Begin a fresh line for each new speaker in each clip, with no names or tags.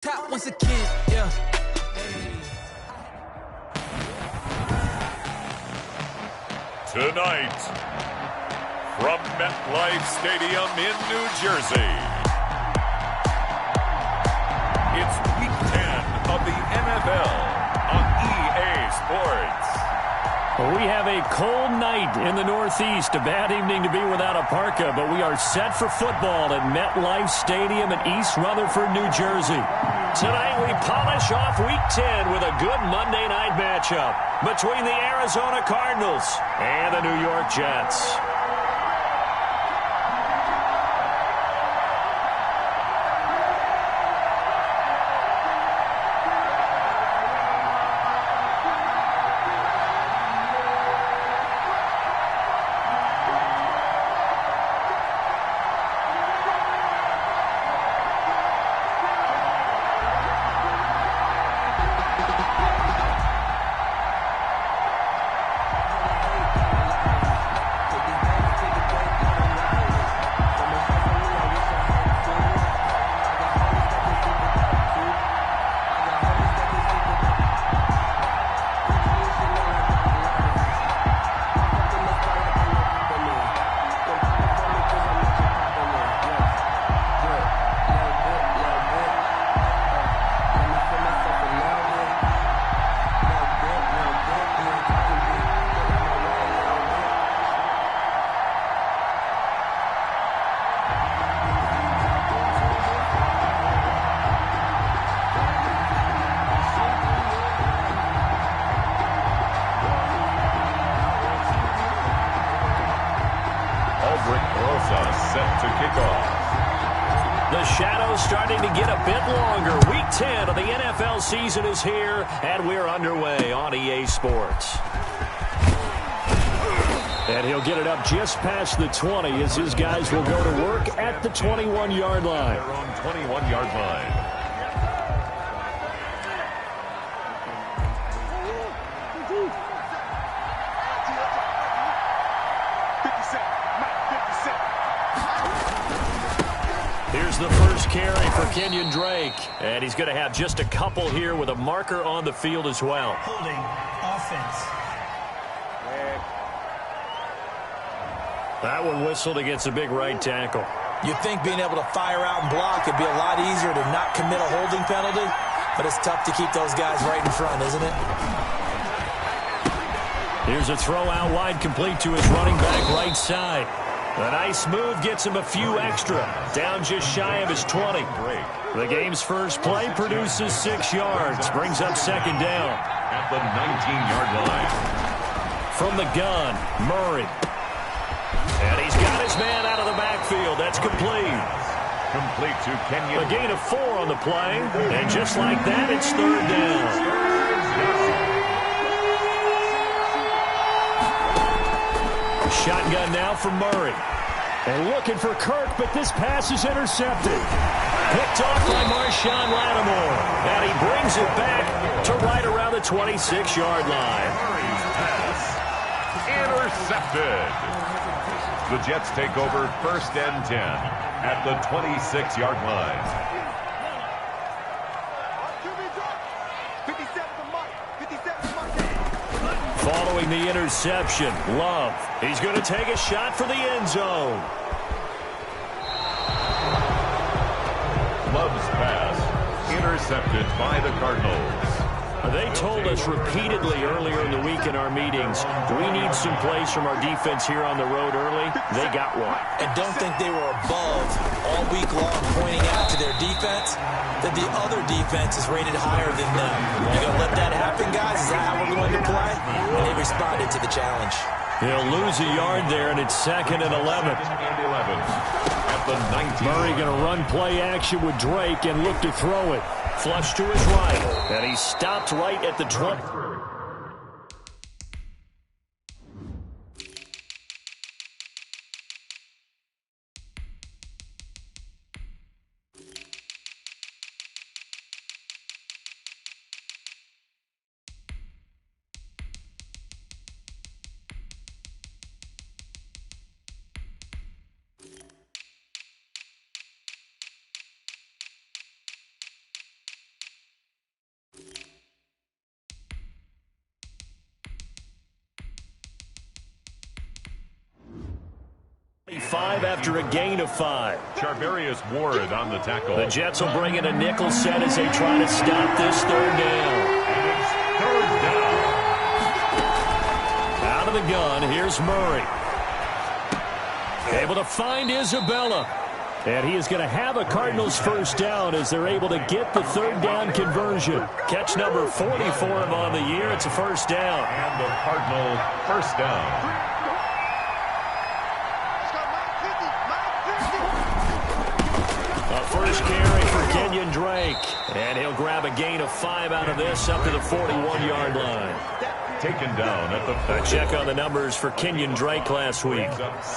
Top once again, yeah.
Tonight, from MetLife Stadium in New Jersey, it's Week 10 of the NFL on EA Sports.
We have a cold night in the Northeast. A bad evening to be without a parka, but we are set for football at MetLife Stadium in East Rutherford, New Jersey. Tonight we polish off Week 10 with a good Monday night matchup between the Arizona Cardinals and the New York Jets.
Set to kick off.
The shadow's starting to get a bit longer. Week 10 of the NFL season is here, and we're underway on EA Sports. And he'll get it up just past the 20 as his guys will go to work at the 21-yard line.
Their own 21-yard line.
Here's the first carry for Kenyon Drake. And he's going to have just a couple here with a marker on the field as well.
Holding offense.
That one whistled against a big right tackle.
You'd think being able to fire out and block would be a lot easier to not commit a holding penalty, but it's tough to keep those guys right in front, isn't it?
Here's a throw out wide, complete to his running back right side. A nice move gets him a few extra. Down just shy of his 20. The game's first play produces 6 yards. Brings up second down.
At the 19-yard line.
From the gun, Murray. And he's got his man out of the backfield. That's complete.
Complete to Kenyon.
A gain of 4 on the play. And just like that, it's third down. Shotgun now for Murray. And looking for Kirk, but this pass is intercepted. Picked off by Marshawn Lattimore. And he brings it back to right around the 26-yard line.
Murray's pass intercepted. The Jets take over first and 10 at the 26-yard line.
Following the interception, Love. He's going to take a shot for the end zone.
Love's pass intercepted by the Cardinals.
They told us repeatedly earlier in the week in our meetings, we need some plays from our defense here on the road early. They got one.
And don't think they were above all week long pointing out to their defense that the other defense is rated higher than them. You going to let that happen, guys? Is that how we're going to play? And they responded to the challenge.
He'll lose a yard there, and it's second and 11.
At the 19.
Murray going to run play action with Drake and look to throw it. Flush to his right, and he stopped right at the 20. 5 after a gain of 5.
Charvarius Ward on the tackle.
The Jets will bring in a nickel set as they try to stop this third down.
And it's third down.
Out of the gun, here's Murray. Able to find Isabella. And he is going to have a Cardinals first down as they're able to get the third down conversion. Catch number 40 for him on the year. It's a first down.
And the Cardinal first down.
A first carry for Kenyon Drake. And he'll grab a gain of 5 out of this up to the 41-yard line.
Taken down at the
A check on the numbers for Kenyon Drake last week.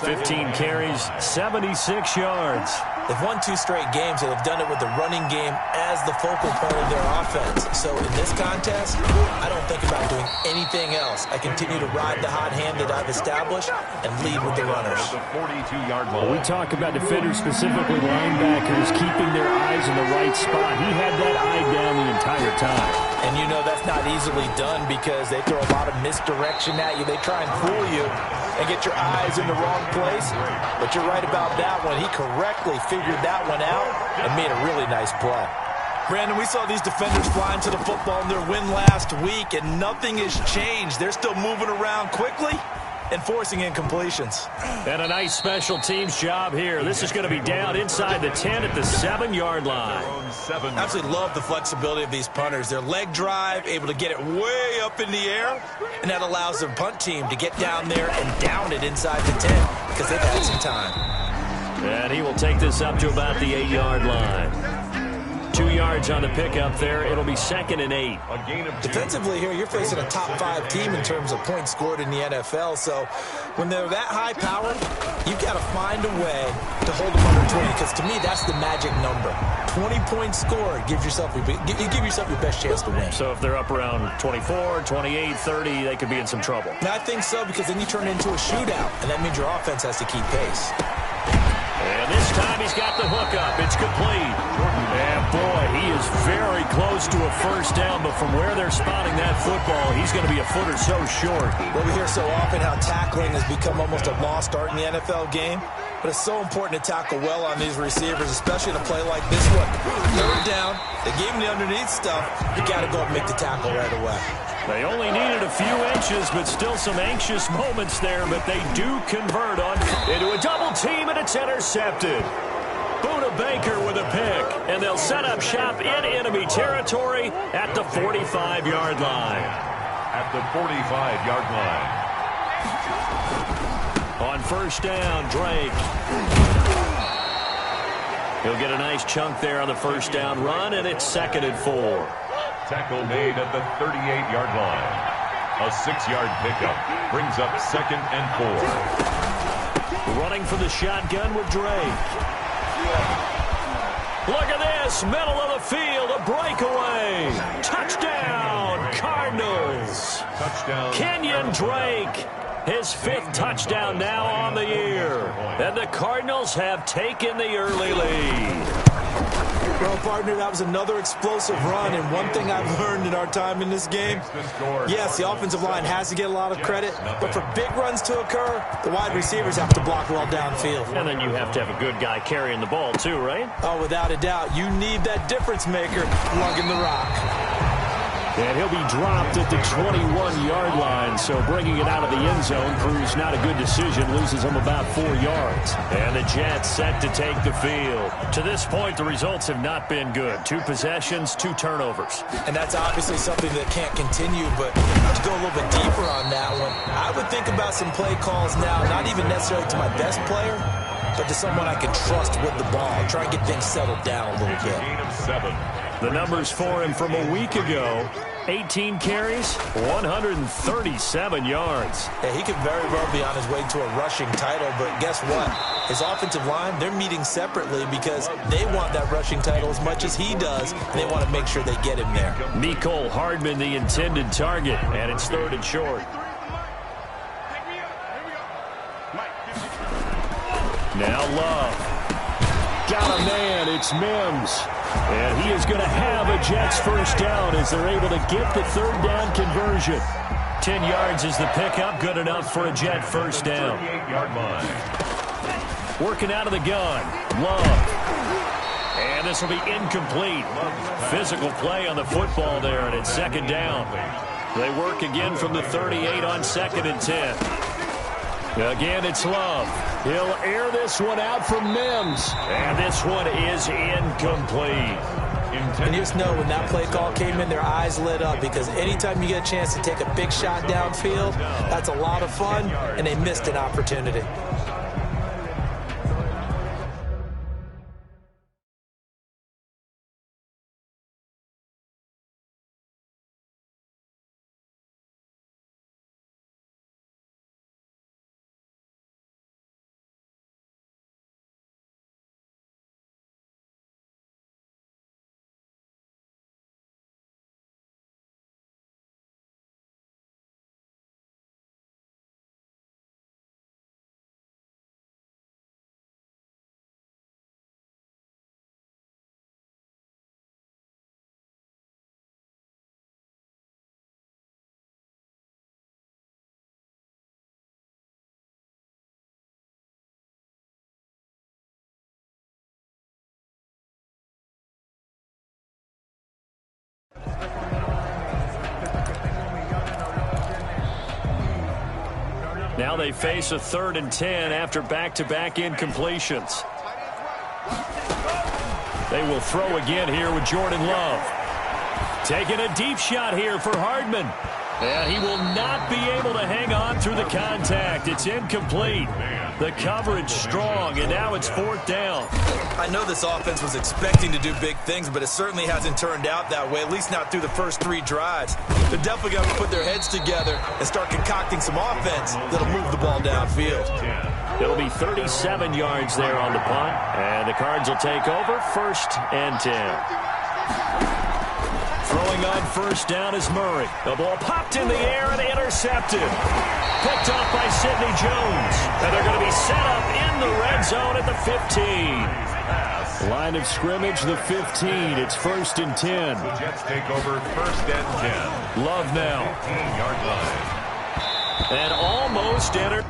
15 carries, 76 yards.
They've won 2 straight games, and they've done it with the running game as the focal point of their offense. So in this contest, I don't think about doing anything else. I continue to ride the hot hand that I've established and lead with the runners.
The 42-yard line.
We talk about defenders, specifically linebackers, keeping their eyes in the right spot. He had that eye down the entire time.
And you know that's not easily done because they throw a lot of misdirection at you. They try and fool you and get your eyes in the wrong place. But you're right about that one. He correctly figured that one out and made a really nice play. Brandon, we saw these defenders flying to the football in their win last week, and nothing has changed. They're still moving around quickly and forcing incompletions.
And a nice special teams job here. This is going to be down inside the 10 at the 7-yard line.
I absolutely love the flexibility of these punters. Their leg drive, able to get it way up in the air, and that allows their punt team to get down there and down it inside the 10 because they've had some time.
And he will take this up to about the 8-yard line. 2 yards on the pickup there. It'll be 2nd and 8.
A gain of 2.
Defensively here, you're facing a top 5 team in terms of points scored in the NFL. So when they're that high powered, you've got to find a way to hold them under 20. Because to me, that's the magic number. 20 points scored gives yourself you give yourself your best chance to win.
So if they're up around 24, 28, 30, they could be in some trouble.
And I think so, because then you turn it into a shootout, and that means your offense has to keep pace.
And this time he's got the hook up. It's complete. And boy, he is very close to a first down, but from where they're spotting that football, he's going to be a foot or so short.
Well, we hear so often how tackling has become almost a lost art in the NFL game, but it's so important to tackle well on these receivers, especially in a play like this one. Third down, they gave him the underneath stuff. You got to go and make the tackle right away.
They only needed a few inches, but still some anxious moments there, but they do convert on into a double team, and it's intercepted. Buda Baker with a pick, and they'll set up shop in enemy territory at the 45-yard line.
At the 45-yard line.
On first down, Drake. He'll get a nice chunk there on the first down run, and it's 2nd and 4.
Tackle made at the 38-yard line. A 6-yard pickup brings up 2nd and 4.
Running for the shotgun with Drake. Look at this, middle of the field, a breakaway. Touchdown, Cardinals.
Touchdown.
Kenyon Drake, his 5th touchdown now on the year. And the Cardinals have taken the early lead.
Well, partner, that was another explosive run, and one thing I've learned in our time in this game, yes, the offensive line has to get a lot of credit, but for big runs to occur, the wide receivers have to block well downfield.
And then you have to have a good guy carrying the ball too, right?
Oh, without a doubt. You need that difference maker lugging the rock.
And he'll be dropped at the 21-yard line, so bringing it out of the end zone proves not a good decision, loses him about 4 yards. And the Jets set to take the field. To this point, the results have not been good. 2 possessions, 2 turnovers.
And that's obviously something that can't continue, but to go a little bit deeper on that one, I would think about some play calls now, not even necessarily to my best player, but to someone I can trust with the ball. Try and get things settled down a little bit.
Gain of 7.
The numbers for him from a week ago, 18 carries, 137 yards.
Yeah, he could very well be on his way to a rushing title, but guess what? His offensive line, they're meeting separately because they want that rushing title as much as he does, and they want to make sure they get him there.
Mecole Hardman, the intended target, and it's 3rd and short. Now Love. Got a man, it's Mims. And he is going to have a Jets first down as they're able to get the 3rd down conversion. 10 yards is the pickup, good enough for a Jet first down.
38-yard line.
Working out of the gun. Love. And this will be incomplete. Physical play on the football there, and it's second down. They work again from the 38 on 2nd and 10. Again, it's Love. He'll air this one out for Mims. And this one is incomplete.
And you just know when that play call came in, their eyes lit up, because anytime you get a chance to take a big shot downfield, that's a lot of fun, and they missed an opportunity.
Now they face a 3rd and 10 after back-to-back incompletions. They will throw again here with Jordan Love. Taking a deep shot here for Hardman. And he will not be able to hang on through the contact. It's incomplete. The coverage strong, and now it's 4th down.
I know this offense was expecting to do big things, but it certainly hasn't turned out that way, at least not through the first 3 drives. They're definitely going to put their heads together and start concocting some offense that'll move the ball downfield.
It'll be 37 yards there on the punt, and the Cards will take over 1st and 10. Throwing on 1st down is Murray. The ball popped in the air and intercepted. Picked off by Sidney Jones. And they're going to be set up in the red zone at the 15. Line of scrimmage, the 15. It's 1st and 10.
The Jets take over 1st and 10.
Love now.
15-yard line.
And almost entered.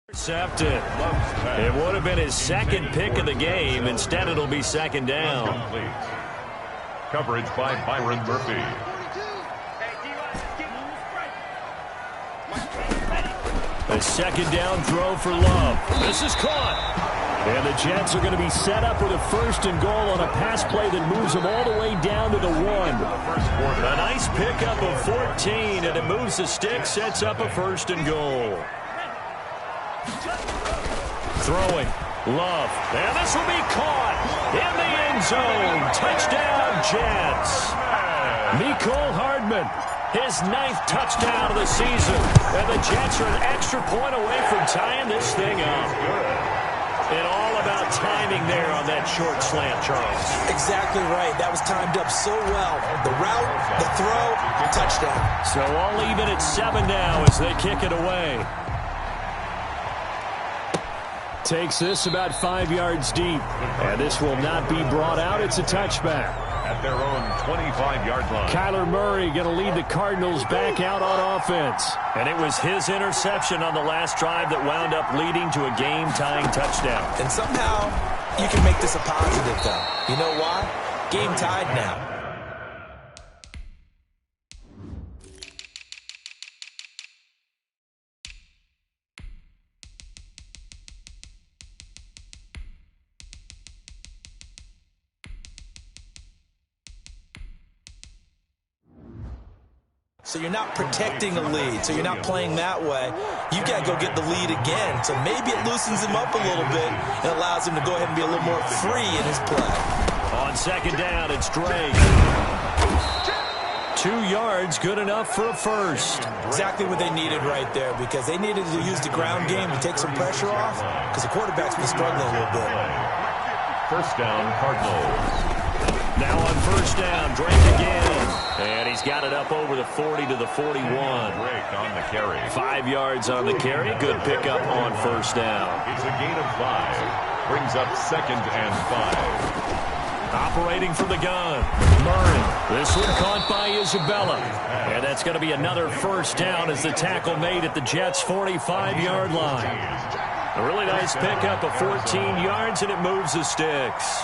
Intercepted. It would have been his second pick of the game. Instead, it'll be second down.
Coverage by Byron Murphy.
A second down throw for Love. This is caught. And the Jets are going to be set up with a first and goal on a pass play that moves them all the way down to the 1. A nice pickup of 14, and it moves the stick, sets up a first and goal. Throwing. Love. And this will be caught in the end zone. Touchdown, Jets. Mecole Hardman, his 9th touchdown of the season. And the Jets are an extra point away from tying this thing up. And all about timing there on that short slant, Charles.
Exactly right. That was timed up so well. The route, the throw, touchdown.
So all even at 7 now as they kick it away. Takes this about 5 yards deep. And this will not be brought out. It's a touchback.
At their own 25-yard line.
Kyler Murray going to lead the Cardinals back out on offense. And it was his interception on the last drive that wound up leading to a game-tying touchdown.
And somehow you can make this a positive, though. You know why? Game tied now. So you're not protecting a lead, so you're not playing that way. You got to go get the lead again. So maybe it loosens him up a little bit and allows him to go ahead and be a little more free in his play.
On second down, it's Drake. 2 yards, good enough for a first.
Exactly what they needed right there, because they needed to use the ground game to take some pressure off, because the quarterback's been struggling a little bit.
First down, Cardinals.
Now on first down, Drake again. And he's got it up over the 40 to the 41.
Drake on the carry.
5 yards on the carry. Good pickup on first down.
It's a gain of 5. Brings up second and 5.
Operating from the gun. Murray. This one caught by Isabella. And that's going to be another first down as the tackle made at the Jets' 45-yard line. A really nice pickup of 14 yards, and it moves the sticks.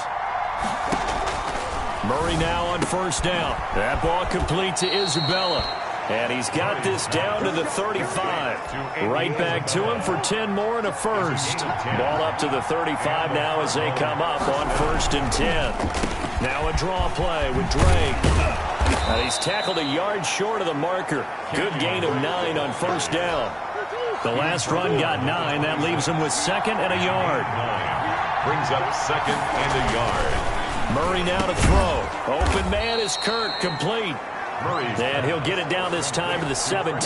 Murray now on first down. That ball complete to Isabella. And he's got this down to the 35. Right back to him for 10 more and a first. Ball up to the 35 now as they come up on first and 10. Now a draw play with Drake. And he's tackled a yard short of the marker. Good gain of 9 on first down. The last run got 9. That leaves him with second and a yard.
Brings up second and a yard.
Murray now to throw. Open man is Kirk, complete. And he'll get it down this time to the 17.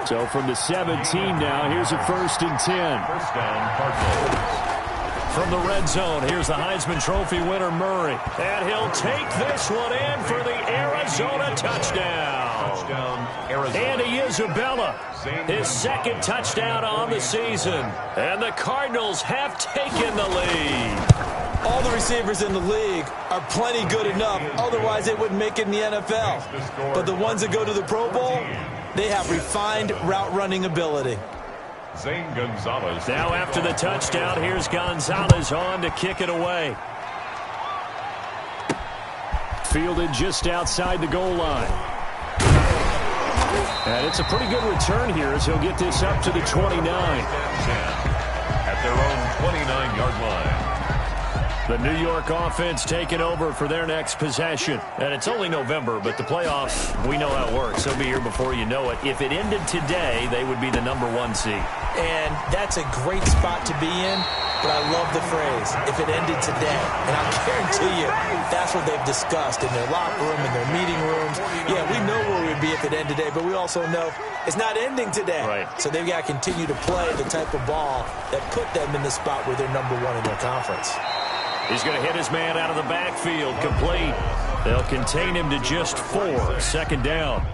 So from the 17 now, here's a first and 10.
First down, Cardinals.
From the red zone, here's the Heisman Trophy winner, Murray. And he'll take this one in for the Arizona touchdown.
Touchdown, Arizona.
Andy Isabella, his second touchdown on the season. And the Cardinals have taken the lead.
All the receivers in the league are plenty good enough. Otherwise, they wouldn't make it in the NFL. But the ones that go to the Pro Bowl, they have refined route running ability.
Zane Gonzalez.
Now after the touchdown, here's Gonzalez on to kick it away. Fielded just outside the goal line. And it's a pretty good return here as he'll get this up to the 29.
At their own 29-yard line.
The New York offense taking over for their next possession. And it's only November, but the playoffs, we know how it works. They'll be here before you know it. If it ended today, they would be the #1 seed.
And that's a great spot to be in, but I love the phrase, if it ended today. And I'll guarantee you, that's what they've discussed in their locker room, in their meeting rooms. Yeah, we know where we'd be if it ended today, but we also know it's not ending today.
Right.
So they've got to continue to play the type of ball that put them in the spot where they're #1 in their conference.
He's going to hit his man out of the backfield, complete. They'll contain him to just 4. Second down.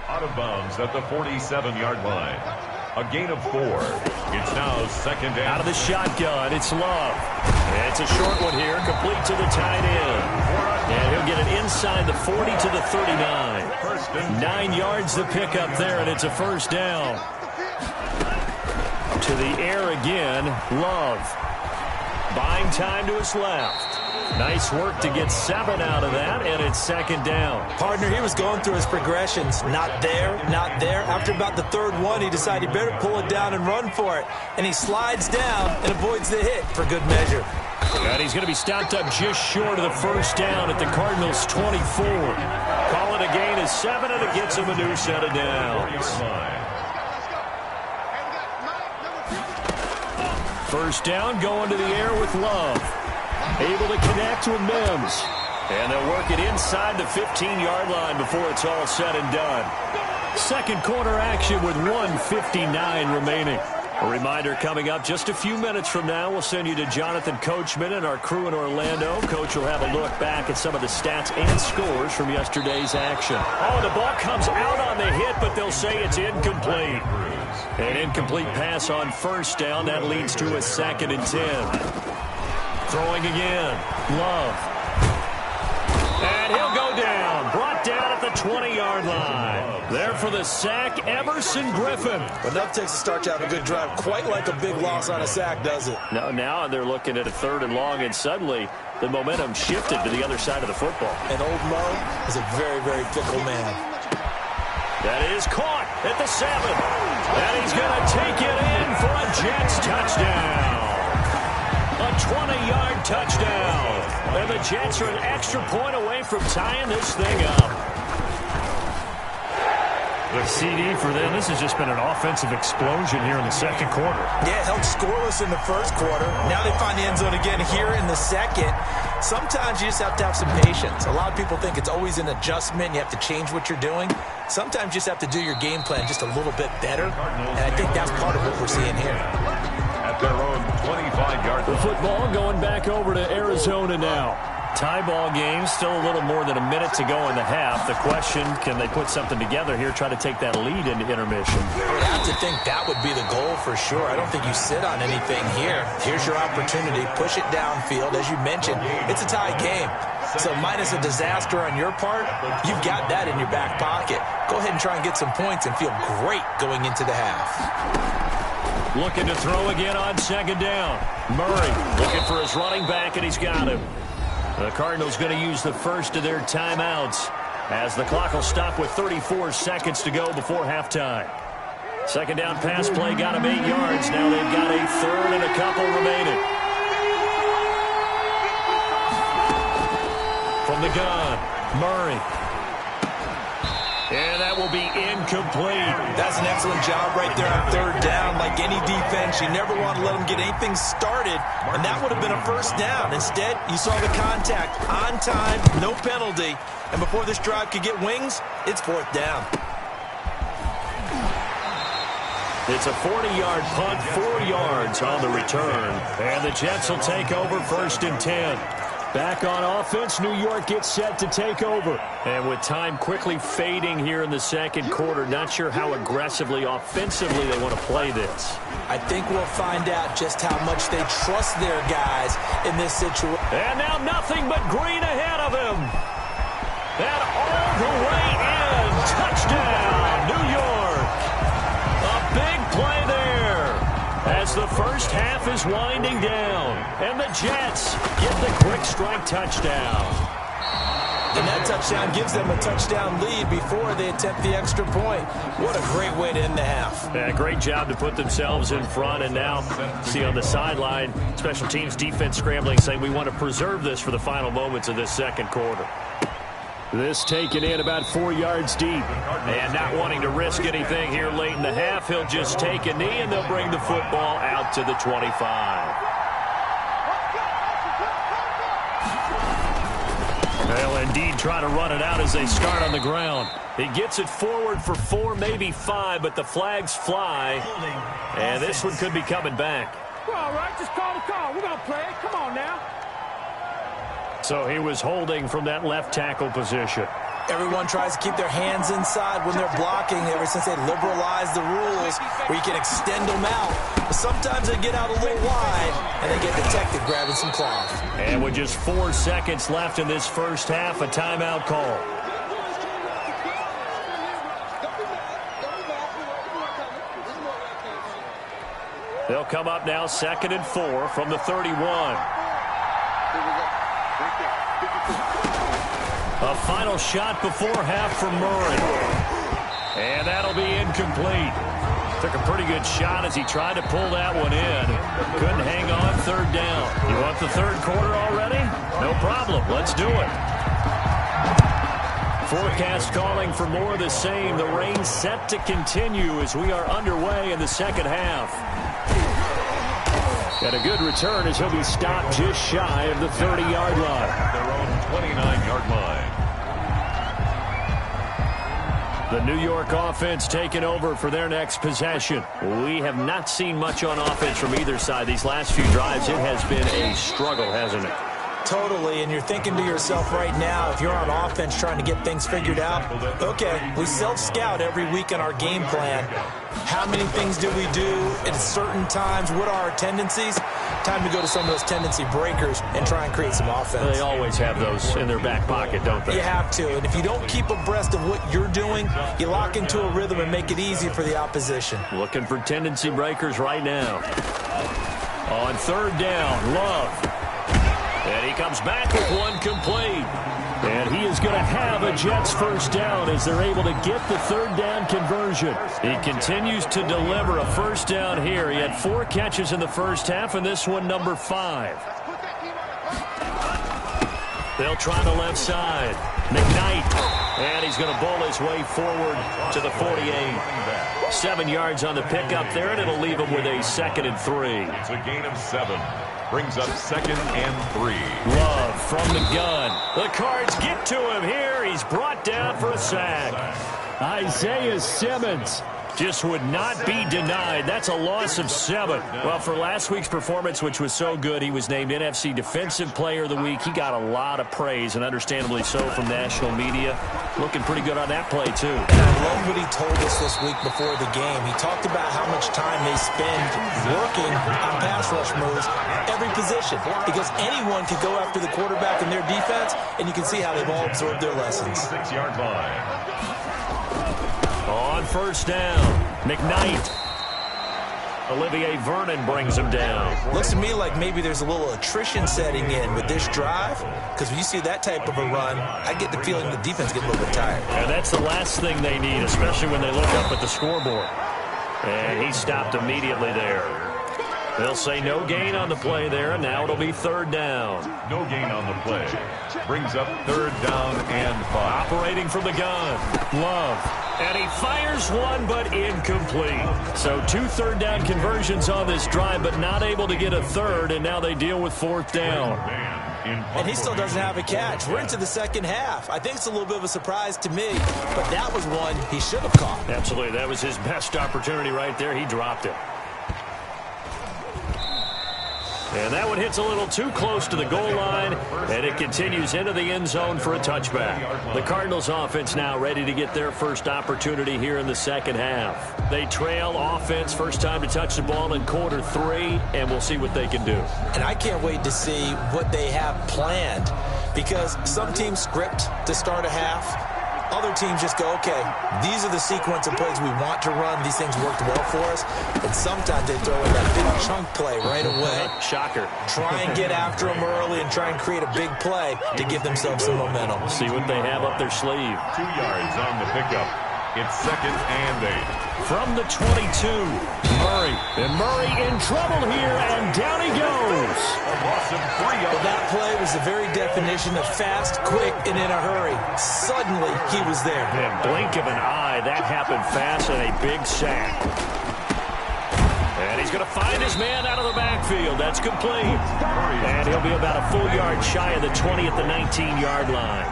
Out of bounds at the 47-yard line. A gain of 4. It's now second down.
Out of the shotgun, it's Love. It's a short one here, complete to the tight end. And he'll get it inside the 40 to the 39. 9 yards to pick up there, and it's a first down. To the air again, Love. Buying time to his left. Nice work to get 7 out of that, and it's second down.
Partner, he was going through his progressions. Not there, not there. After about the third one, he decided he better pull it down and run for it. And he slides down and avoids the hit for good measure.
And he's going to be stopped up just short of the first down at the Cardinals' 24. Call it a gain of 7, and it gets him a new set of downs. First down going to the air with Love. Able to connect with Mims. And they'll work it inside the 15-yard line before it's all said and done. Second quarter action with 1:59 remaining. A reminder coming up just a few minutes from now. We'll send you to Jonathan Coachman and our crew in Orlando. Coach will have a look back at some of the stats and scores from yesterday's action. Oh, the ball comes out on the hit, but they'll say it's incomplete. An incomplete pass on first down. That leads to a 2nd and 10. Throwing again. Love. And he'll go down. Brought down at the 20-yard line. There for the sack, Everson Griffin.
Enough takes to start to have a good drive. Quite like a big loss on a sack, does it?
No, now they're looking at a 3rd and long, and suddenly the momentum shifted to the other side of the football.
And old Mo is a very, very fickle man.
That is caught at the 7. And he's going to take it in for a Jets touchdown. A 20-yard touchdown. And the Jets are an extra point away from tying this thing up. The CD for them, this has just been an offensive explosion here in the second quarter.
Yeah, held scoreless in the first quarter. Now they find the end zone again here in the second. Sometimes you just have to have some patience. A lot of people think it's always an adjustment. You have to change what you're doing. Sometimes you just have to do your game plan just a little bit better. And I think that's part of what we're seeing here.
At their own 25-yard line.
The football going back over to Arizona now. Tie ball game, still a little more than a minute to go in the half. The question, can they put something together here, try to take that lead into intermission?
I would have to think that would be the goal for sure. I don't think you sit on anything here. Here's your opportunity. Push it downfield. As you mentioned, it's a tie game. So minus a disaster on your part, you've got that in your back pocket. Go ahead and try and get some points and feel great going into the half.
Looking to throw again on second down. Murray looking for his running back, and he's got him. The Cardinals going to use the first of their timeouts as the clock will stop with 34 seconds to go before halftime. Second down pass play got him 8 yards. Now they've got a 3rd and a couple remaining. From the gun, Murray. And that will be incomplete.
That's an excellent job right there on 3rd down. Like any defense, you never want to let them get anything started, and that would have been a first down. Instead, you saw the contact on time, no penalty, and before this drive could get wings, it's 4th down.
It's a 40-yard punt, 4 yards on the return, and the Jets will take over 1st and 10. Back on offense, New York gets set to take over. And with time quickly fading here in the second quarter, not sure how aggressively, offensively they want to play this.
I think we'll find out just how much they trust their guys in this situation.
And now nothing but green ahead of him. And all the way in. Touchdown, New York. A big play there as the first half is winding down. And the Jets get the quick strike touchdown.
And that touchdown gives them a touchdown lead before they attempt the extra point. What a great way to end the half.
Yeah, great job to put themselves in front. And now, see on the sideline, special teams defense scrambling, saying we want to preserve this for the final moments of this second quarter. This taken in about 4 yards deep. And not wanting to risk anything here late in the half, he'll just take a knee, and they'll bring the football out to the 25. They'll indeed try to run it out as they start on the ground. He gets it forward for 4, maybe 5, but the flags fly. And this one could be coming back.
We're all right. Just call the call. We're going to play it. Come on now.
So he was holding from that left tackle position.
Everyone tries to keep their hands inside when they're blocking ever since they liberalized the rules where you can extend them out. But sometimes they get out a little wide, and they get detected grabbing some cloth.
And with just 4 seconds left in this first half, a timeout call. They'll come up now 2nd and 4 from the 31. A final shot before half from Murray. And that'll be incomplete. Took a pretty good shot as he tried to pull that one in. Couldn't hang on 3rd down. You want the 3rd quarter already? No problem. Let's do it. Forecast calling for more of the same. The rain set to continue as we are underway in the second half. And a good return as he'll be stopped just shy of the 30-yard line.
Their own 29-yard line.
The New York offense taking over for their next possession. We have not seen much on offense from either side. These last few drives, it has been a struggle, hasn't it?
Totally, and you're thinking to yourself right now, if you're on offense trying to get things figured out, okay, we self-scout every week in our game plan. How many things do we do at certain times? What are our tendencies? Time to go to some of those tendency breakers and try and create some offense.
They always have those in their back pocket, don't they?
You have to, and if you don't keep abreast of what you're doing, you lock into a rhythm and make it easy for the opposition.
Looking for tendency breakers right now. On 3rd down, Love. And he comes back with one complete. And he is going to have a Jets first down as they're able to get the 3rd down conversion. He continues to deliver a first down here. He had 4 catches in the first half, and this one number 5. They'll try the left side. McKnight. And he's going to bowl his way forward to the 48. 7 yards on the pickup there, and it'll leave him with a 2nd and 3.
It's a gain of 7. Brings up 2nd and 3.
Love from the gun. The Cards get to him here. He's brought down for a sack. Isaiah Simmons just would not be denied. That's a loss of 7. Well, for last week's performance, which was so good, he was named NFC Defensive Player of the Week. He got a lot of praise, and understandably so, from national media. Looking pretty good on that play, too.
And I love what he told us this week before the game. He talked about how much time they spend working on pass rush moves, every position, because anyone could go after the quarterback in their defense, and you can see how they've all absorbed their lessons.
6-yard line.
On 1st down, McKnight. Olivier Vernon brings him down.
Looks to me like maybe there's a little attrition setting in with this drive, because when you see that type of a run, I get the feeling the defense gets a little bit tired.
And that's the last thing they need, especially when they look up at the scoreboard. And he stopped immediately there. They'll say no gain on the play there, and now it'll be 3rd down.
No gain on the play. Brings up 3rd down and 5.
Operating from the gun, Love. And he fires one, but incomplete. So 2 3rd down conversions on this drive, but not able to get a 3rd, and now they deal with 4th down.
And he still doesn't have a catch. We're into the second half. I think it's a little bit of a surprise to me, but that was one he should have caught.
Absolutely. That was his best opportunity right there. He dropped it. And that one hits a little too close to the goal line, and it continues into the end zone for a touchback. The Cardinals offense now ready to get their first opportunity here in the second half. They trail offense, first time to touch the ball in quarter 3, and we'll see what they can do.
And I can't wait to see what they have planned, because some teams script to start a half. Other teams just go, okay, these are the sequence of plays we want to run. These things worked well for us. And sometimes they throw in that big chunk play right away.
Shocker.
Try and get after them early and try and create a big play to give themselves some momentum.
See what they have up their sleeve.
2 yards on the pickup. It's 2nd and 8.
From the 22, Murray. And Murray in trouble here, and down he goes.
A loss of 3 yards.
Well, that play was the very definition of fast, quick, and in a hurry. Suddenly, he was there.
And blink of an eye, that happened fast, and a big sack. And he's going to find his man out of the backfield. That's complete. And he'll be about a full yard shy of the 20 at the 19-yard line.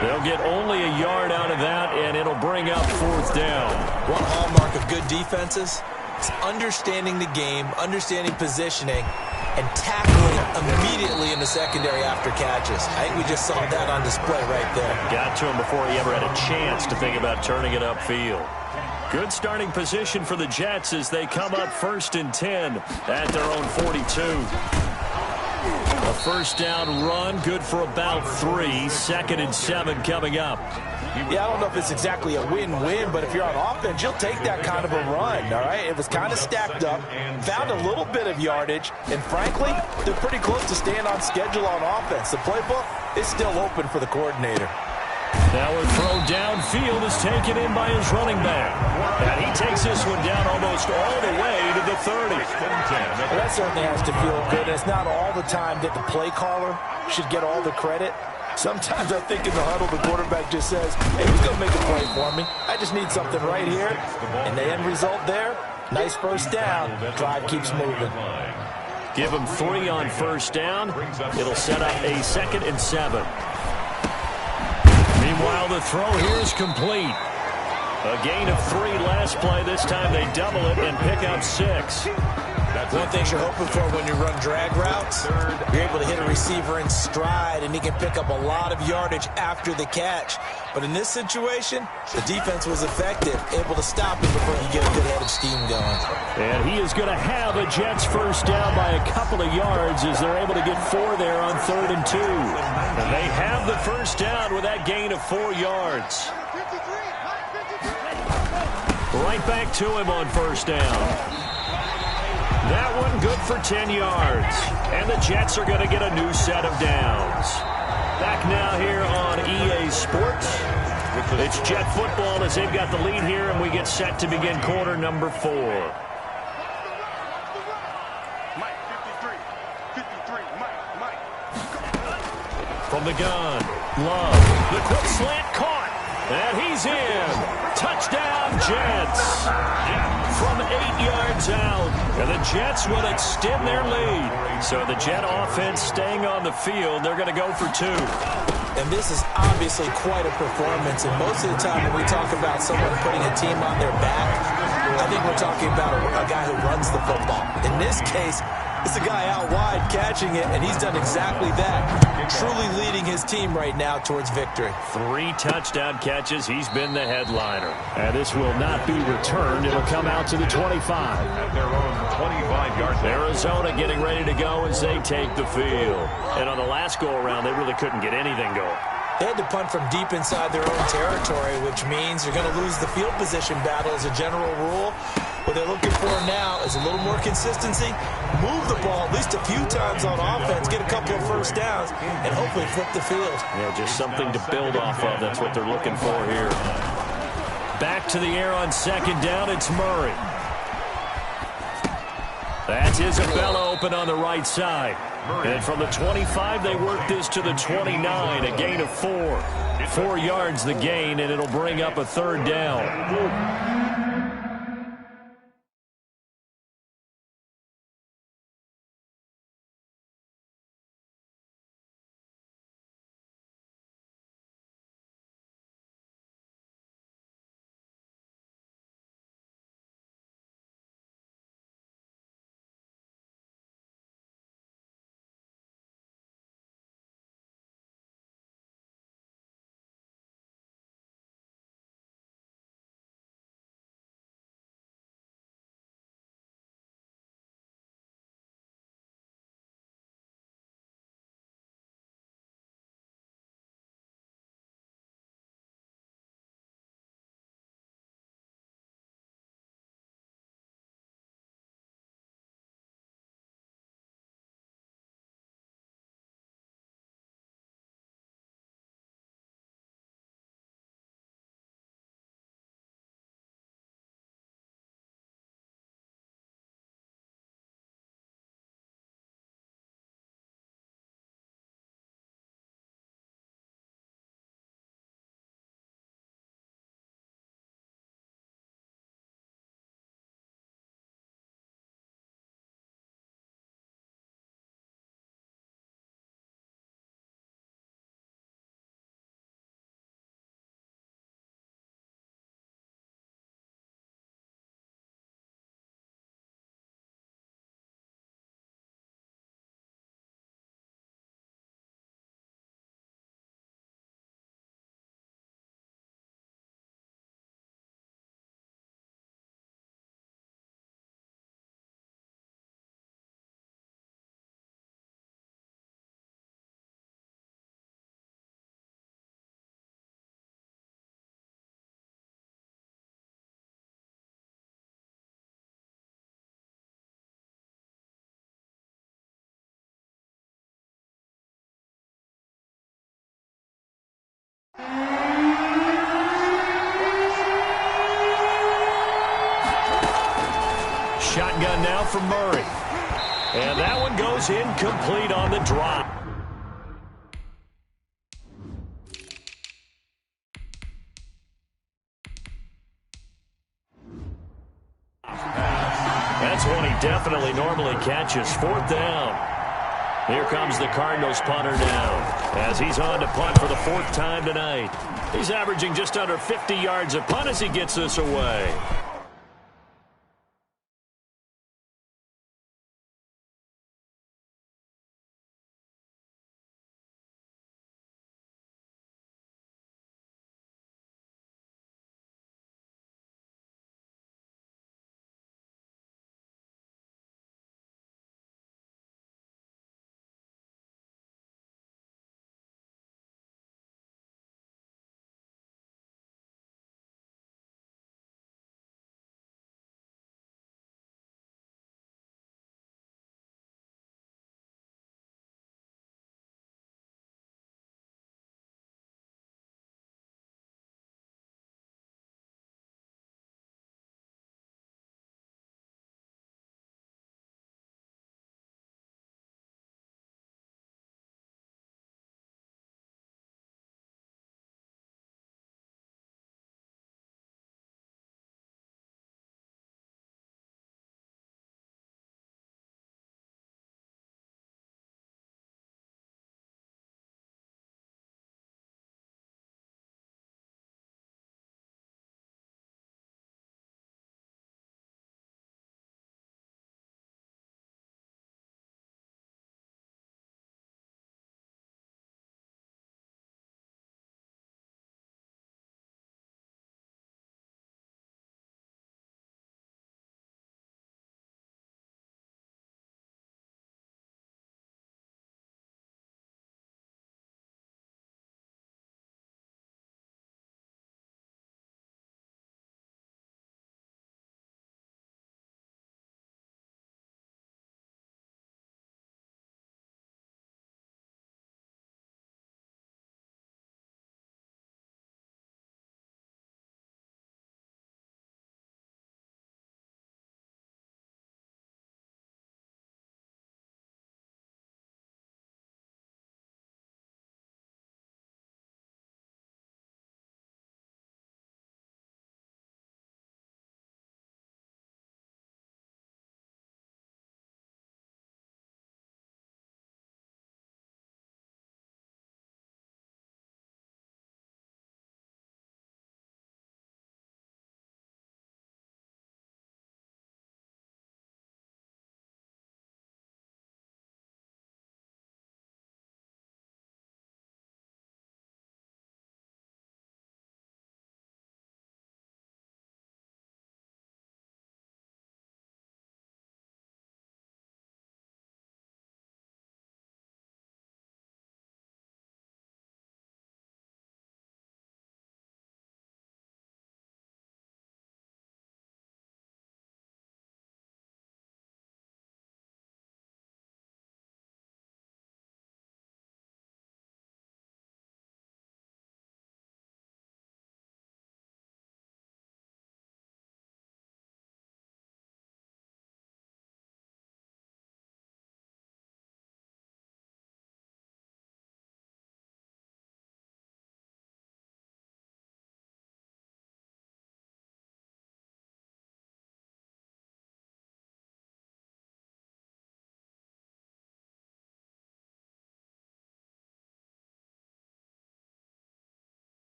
They'll get only a yard out of that, and it'll bring up 4th down.
One hallmark of good defenses, It's understanding the game, understanding positioning, and tackling immediately in the secondary after catches. I think we just saw that on display right there.
Got to him before he ever had a chance to think about turning it upfield. Good starting position for the Jets as they come up 1st and 10 at their own 42. A first down run, good for about 3. 2nd and 7 coming up.
Yeah, I don't know if it's exactly a win-win, but if you're on offense, you'll take that kind of a run, all right? It was kind of stacked up, found a little bit of yardage, and frankly, they're pretty close to staying on schedule on offense. The playbook is still open for the coordinator.
Now a throw downfield is taken in by his running back. And he takes this one down almost all the way to the 30.
Well, that certainly has to feel good. It's not all the time that the play caller should get all the credit. Sometimes I think in the huddle, the quarterback just says, hey, who's going to make a play for me? I just need something right here. And the end result there, nice first down. Drive keeps moving.
Give him 3 on first down. It'll set up a 2nd and 7. Meanwhile, the throw here is complete. A gain of 3 last play. This time they double it and pick up 6.
One thing you're hoping for when you run drag routes, you're able to hit a receiver in stride, and he can pick up a lot of yardage after the catch. But in this situation, the defense was effective, able to stop him before he get a good head of steam going.
And he is going to have a Jets first down by a couple of yards as they're able to get 4 there on 3rd and 2. And they have the first down with that gain of 4 yards. Right back to him on first down. That one good for 10 yards. And the Jets are going to get a new set of downs. Back now here on EA Sports. It's Jet football as they've got the lead here, and we get set to begin quarter number 4. From the gun, Love. The quick slant caught. And he's in. Touchdown, Jets. From 8 yards out. And the Jets will extend their lead. So the Jet offense staying on the field. They're going to go for 2.
And this is obviously quite a performance. And most of the time when we talk about someone putting a team on their back, I think we're talking about a guy who runs the football. In this case, it's a guy out wide catching it, and he's done exactly that. Truly leading his team right now towards victory.
3 touchdown catches. He's been the headliner. And this will not be returned. It'll come out to the 25.
At their own 25-yard line.
Arizona getting ready to go as they take the field. And on the last go-around, they really couldn't get anything going.
They had to punt from deep inside their own territory, which means you're going to lose the field position battle as a general rule. What they're looking for now is a little more consistency, move the ball at least a few times on offense, get a couple of first downs, and hopefully flip the field.
Yeah, just something to build off of. That's what they're looking for here. Back to the air on 2nd down, it's Murray. That's Isabella open on the right side. And from the 25, they work this to the 29, a gain of 4. 4 yards the gain, and it'll bring up a 3rd down. Shotgun now for Murray. And that one goes incomplete on the drop. That's one he definitely normally catches. 4th down. Here comes the Cardinals punter now as he's on to punt for the 4th time tonight. He's averaging just under 50 yards a punt as he gets this away.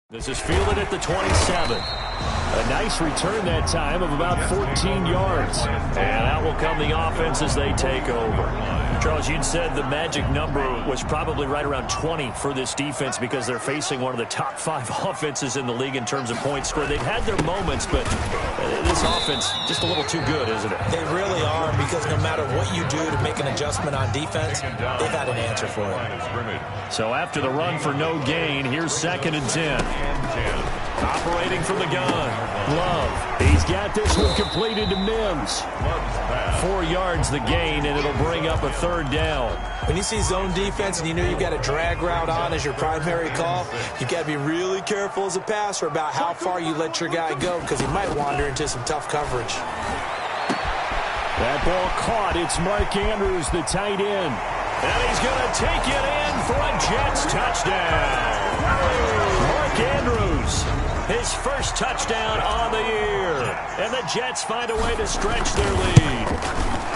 This is fielded at the 27. A nice return that time of about 14 yards. And out will come the offense as they take over. Charles, you'd said the magic number was probably right around 20 for this defense because they're facing one of the top 5 offenses in the league in terms of points scored. They've had their moments, but this offense just a little too good, isn't it?
They really are, because no matter what you do to make an adjustment on defense, they've had an answer for it.
So after the run for no gain, here's 2nd and 10. Operating from the gun, Love. He's got this one completed to Mims. 4 yards the gain, and it'll bring up a 3rd down.
When you see zone defense and you know you've got a drag route on as your primary call, you've got to be really careful as a passer about how far you let your guy go, because he might wander into some tough coverage.
That ball caught. It's Mark Andrews, the tight end. And he's going to take it in for a Jets touchdown. Mark Andrews, his first touchdown on the year. And the Jets find a way to stretch their lead.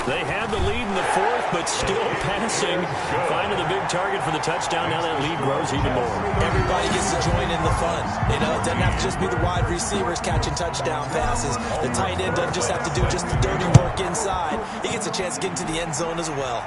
They had the lead in the 4th, but still passing. Finding the big target for the touchdown. Now that lead grows even more.
Everybody gets to join in the fun. You know, it doesn't have to just be the wide receivers catching touchdown passes. The tight end doesn't just have to do just the dirty work inside. He gets a chance to get into the end zone as well.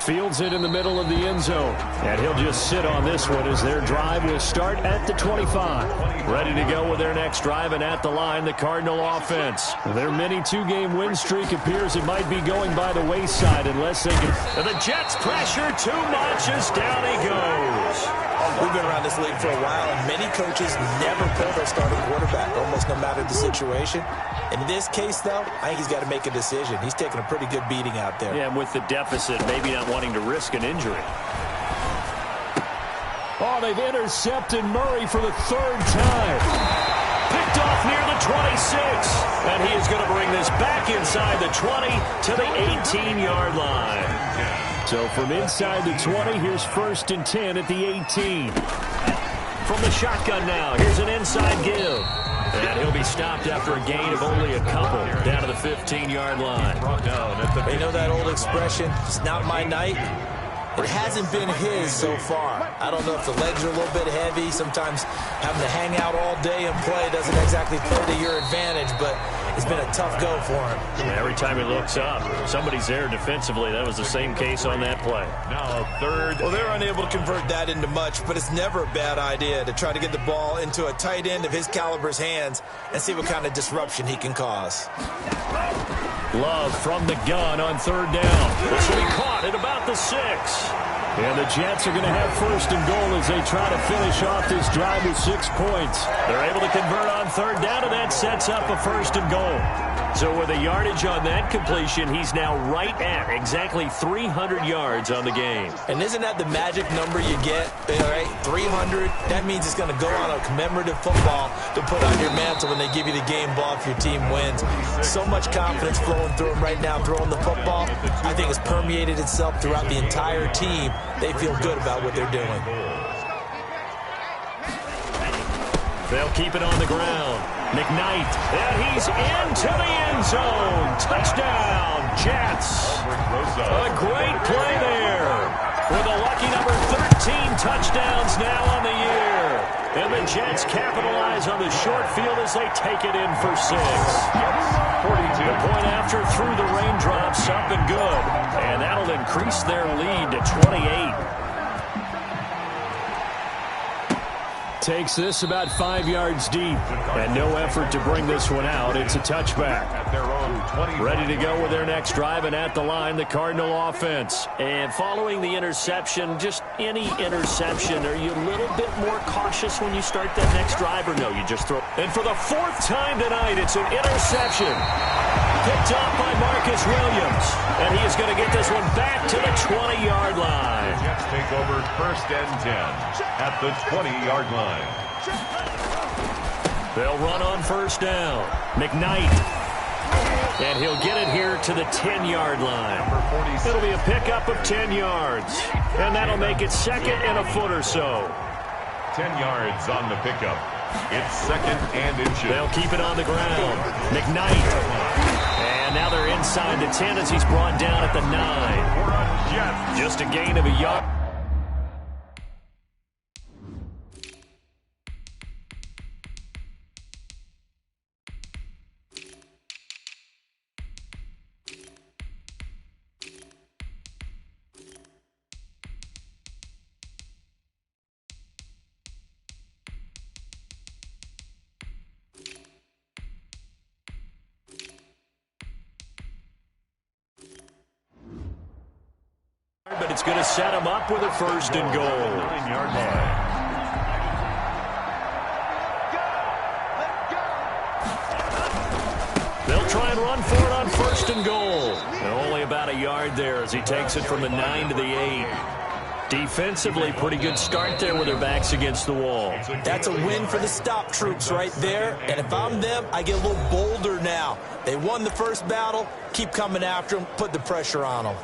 Fields it in the middle of the end zone. And he'll just sit on this one as their drive will start at the 25. Ready to go with their next drive, and at the line, the Cardinal offense. Their mini 2-game win streak appears it might be going by the wayside unless they can. And the Jets pressure too much as down he goes.
We've been around this league for a while, and many coaches never pull their starting quarterback, almost no matter the situation. In this case, though, I think he's got to make a decision. He's taking a pretty good beating out there.
Yeah, and with the deficit, maybe not wanting to risk an injury. Oh, they've intercepted Murray for the 3rd time. Picked off near the 26. And he is going to bring this back inside the 20 to the 18-yard line. So from inside the 20, here's 1st and 10 at the 18. From the shotgun now, here's an inside give. And he'll be stopped after a gain of only a couple down to the 15-yard line.
You know that old expression, it's not my night? It hasn't been his so far. I don't know if the legs are a little bit heavy. Sometimes having to hang out all day and play doesn't exactly play to your advantage, but it's been a tough go for him.
Yeah, every time he looks up, somebody's there defensively. That was the same case on that play.
Now a 3rd.
Well, they're unable to convert that into much, but it's never a bad idea to try to get the ball into a tight end of his caliber's hands and see what kind of disruption he can cause.
Love from the gun on 3rd down. This will be caught at about the 6. And the Jets are going to have 1st and goal as they try to finish off this drive with 6 points. They're able to convert on 3rd down, and that sets up a 1st and goal. So with a yardage on that completion, he's now right at exactly 300 yards on the game.
And isn't that the magic number you get? All right, 300. That means it's going to go on a commemorative football to put on your mantle when they give you the game ball if your team wins. So much confidence flowing through him right now, throwing the football. I think it's permeated itself throughout the entire team. They feel good about what they're doing.
They'll keep it on the ground. McKnight, and he's into the end zone. Touchdown, Jets. A great play there. With a lucky number 13 touchdowns now on the year. And the Jets capitalize on the short field as they take it in for 6. 42. The point after through the raindrops, up and good. And that'll increase their lead to 28. Takes this about 5 yards deep. And no effort to bring this one out. It's a touchback.
At their own 20.
Ready to go with their next drive, and at the line, the Cardinal offense. And following the interception, just any interception, are you a little bit more cautious when you start that next drive, or no, you just throw? And for the 4th time tonight, it's an interception. Picked up by Marcus Williams. And he is going to get this one back to the 20-yard line.
Jets take over 1st and 10 at the 20-yard line.
They'll run on 1st down. McKnight. And he'll get it here to the 10-yard line. It'll be a pickup of 10 yards. And that'll make it 2nd and a foot or so.
10 yards on the pickup. It's 2nd and inches.
They'll keep it on the ground. McKnight. And now they're inside the 10 as he's brought down at the 9. Just a gain of a yard. it's going to set him up with a 1st and goal.
9-yard line.
They'll try and run for it on 1st and goal. And only about a yard there as he takes it from the 9 to the 8. Defensively, pretty good start there with their backs against the wall.
That's a win for the stop troops right there. And if I'm them, I get a little bolder now. They won the first battle. Keep coming after them. Put the pressure on them.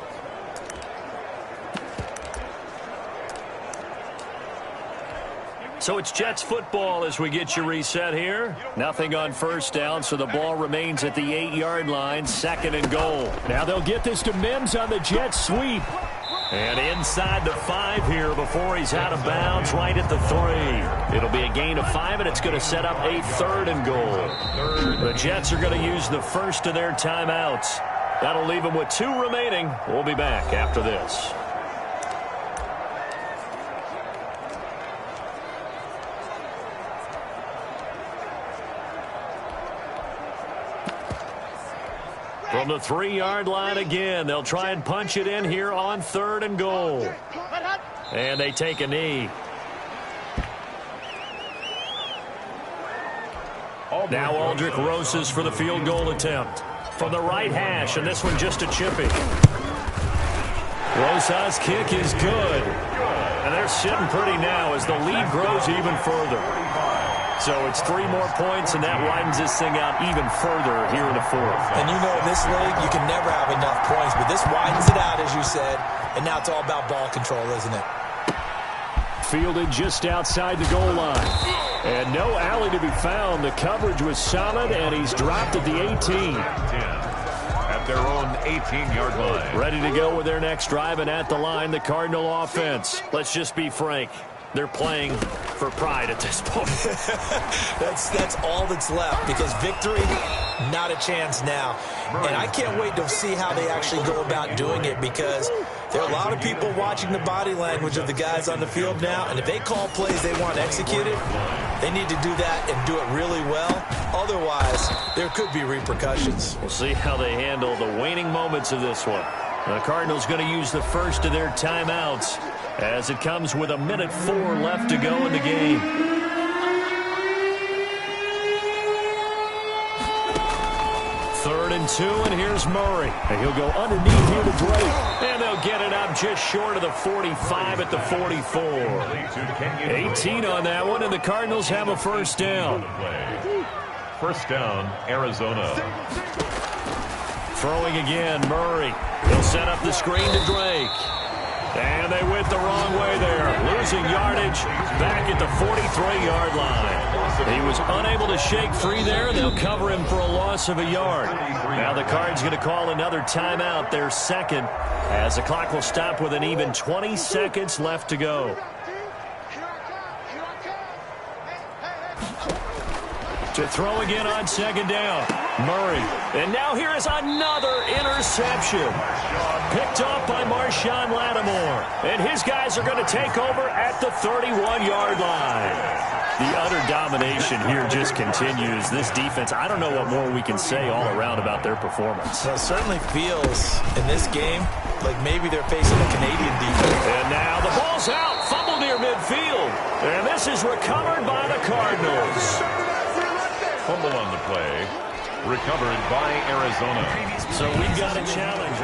So it's Jets football as we get you reset here. Nothing on 1st down, so the ball remains at the 8-yard line, 2nd and goal. Now they'll get this to Mims on the Jets sweep. And inside the 5 here before he's out of bounds, right at the 3. It'll be a gain of 5, and it's going to set up a 3rd and goal. The Jets are going to use the first of their timeouts. That'll leave them with 2 remaining. We'll be back after this. From the 3-yard line again, they'll try and punch it in here on 3rd and goal. And they take a knee. Now Aldrick Rosas for the field goal attempt. From the right hash, and this one just a chippy. Rosas' kick is good. And they're sitting pretty now as the lead grows even further. So it's 3 more points, and that widens this thing out even further here in the 4th.
And you know, in this league, you can never have enough points, but this widens it out, as you said, and now it's all about ball control, isn't it?
Fielded just outside the goal line. And no alley to be found. The coverage was solid, and he's dropped at the 18.
At their own 18-yard line.
Ready to go with their next drive, and at the line, the Cardinal offense. Let's just be frank. They're playing for pride at this point.
That's all that's left, because victory, not a chance now. And I can't wait to see how they actually go about doing it, because there are a lot of people watching the body language of the guys on the field now, and if they call plays they want executed, they need to do that and do it really well. Otherwise, there could be repercussions.
We'll see how they handle the waning moments of this one. The Cardinals going to use the first of their timeouts as it comes with 1:04 left to go in the game. Third and 2, and here's Murray. And he'll go underneath here to Drake. And they'll get it up just short of the 45 at the 44. 18 on that one, and the Cardinals have a 1st down.
1st down, Arizona.
Throwing again, Murray. He'll set up the screen to Drake. And they went the wrong way there. Losing yardage back at the 43-yard line. He was unable to shake free there. They'll cover him for a loss of a yard. Now the Cards going to call another timeout, their 2nd, as the clock will stop with an even 20 seconds left to go. To throw again on 2nd down. Murray. And now here is another interception. Picked off by Marshawn Lattimore. And his guys are going to take over at the 31-yard line. The utter domination here just continues. This defense, I don't know what more we can say all around about their performance.
Well, it certainly feels in this game like maybe they're facing a Canadian defense.
And now the ball's out. Fumble near midfield. And this is recovered by the Cardinals.
Fumble on the play. Recovered by Arizona.
So we've got a challenge.